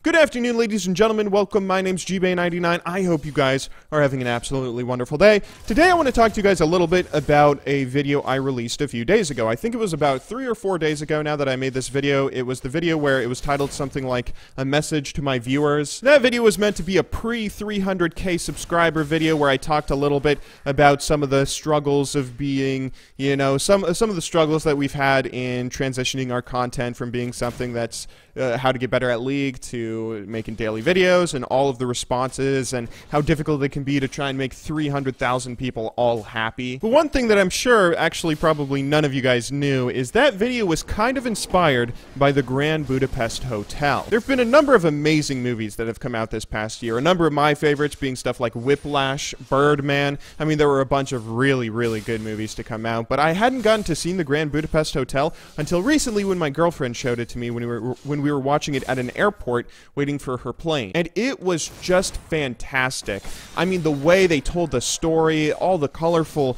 Good afternoon, ladies and gentlemen. Welcome. My name's GBay99. I hope you guys are having an absolutely wonderful day. Today, I want to talk to you guys a little bit about a video I released a few days ago. I think it was about 3 or 4 days ago now that I made this video. It was the video where it was titled something like a message to my viewers. That video was meant to be a pre-300K subscriber video where I talked a little bit about some of the struggles of being, you know, some of the struggles that we've had in transitioning our content from being something that's how to get better at League to making daily videos, and all of the responses and how difficult it can be to try and make 300,000 people all happy. But one thing that I'm sure actually probably none of you guys knew is that video was kind of inspired by the Grand Budapest Hotel. There have been a number of amazing movies that have come out this past year. A number of my favorites being stuff like Whiplash, Birdman. I mean, there were a bunch of really, really good movies to come out, but I hadn't gotten to see the Grand Budapest Hotel until recently when my girlfriend showed it to me when we were watching it at an airport waiting for her plane. And it was just fantastic. I mean, the way they told the story, all the colorful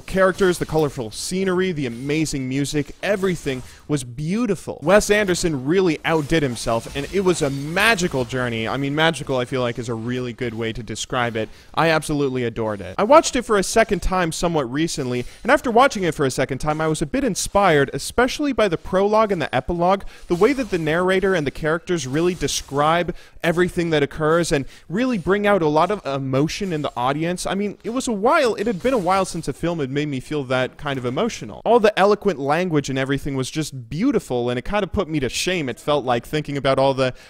characters, the colorful scenery, the amazing music, everything was beautiful. Wes Anderson really outdid himself, and it was a magical journey. I mean, magical, I feel like, is a really good way to describe it. I absolutely adored it. I watched it for a second time somewhat recently, and after watching it for a second time, I was a bit inspired, especially by the prologue and the epilogue, the way that the narrator and the characters really describe everything that occurs and really bring out a lot of emotion in the audience. I mean, it had been a while since a film had made me feel that kind of emotional. All the eloquent language and everything was just beautiful, and it kind of put me to shame. It felt like thinking about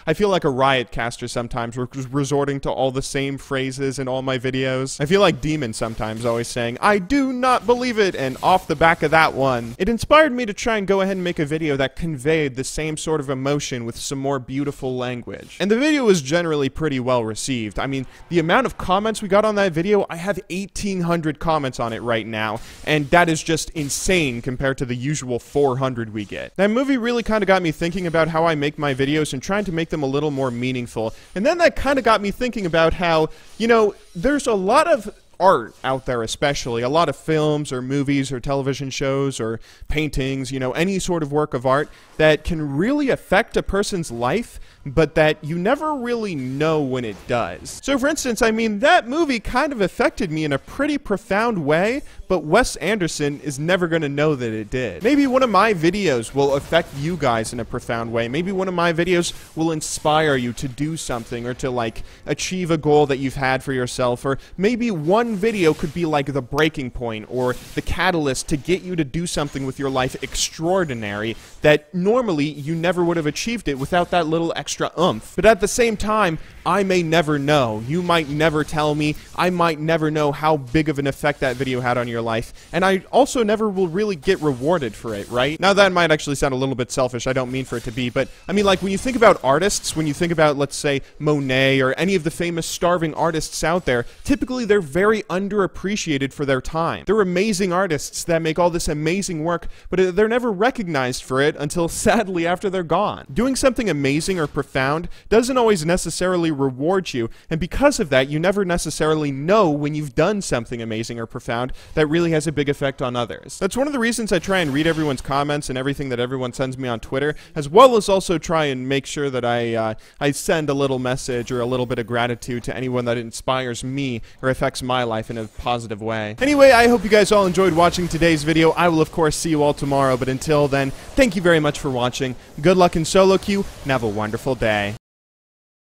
I feel like a riot caster sometimes, resorting to all the same phrases in all my videos. I feel like Demon sometimes, always saying, "I do not believe it," and off the back of that one. It inspired me to try and go ahead and make a video that conveyed the same sort of emotion with some more beautiful language. And the video was generally pretty well received. I mean, the amount of comments we got on that video, I have 1,800 comments on it right now, and that is just insane compared to the usual 400 we get. That movie really kind of got me thinking about how I make my videos and trying to make them a little more meaningful. And then that kind of got me thinking about how, you know, there's a lot of art out there, especially a lot of films or movies or television shows or paintings, you know, any sort of work of art that can really affect a person's life, but that you never really know when it does. So for instance, I mean, that movie kind of affected me in a pretty profound way, but Wes Anderson is never going to know that it did. Maybe one of my videos will affect you guys in a profound way. Maybe one of my videos will inspire you to do something or to, like, achieve a goal that you've had for yourself, or maybe one video could be like the breaking point or the catalyst to get you to do something with your life extraordinary that normally you never would have achieved it without that little extra oomph. But at the same time, I may never know. You might never tell me. I might never know how big of an effect that video had on your life, and I also never will really get rewarded for it, right? Now that might actually sound a little bit selfish. I don't mean for it to be, but I mean, like, when you think about artists, when you think about, let's say, Monet or any of the famous starving artists out there, typically they're very underappreciated for their time. They're amazing artists that make all this amazing work, but they're never recognized for it until, sadly, after they're gone. Doing something amazing or profound doesn't always necessarily reward you, and because of that, you never necessarily know when you've done something amazing or profound that really has a big effect on others. That's one of the reasons I try and read everyone's comments and everything that everyone sends me on Twitter, as well as also try and make sure that I send a little message or a little bit of gratitude to anyone that inspires me or affects my life in a positive way. Anyway, I hope you guys all enjoyed watching today's video. I will, of course, see you all tomorrow, but until then, thank you very much for watching. Good luck in solo queue, and have a wonderful day.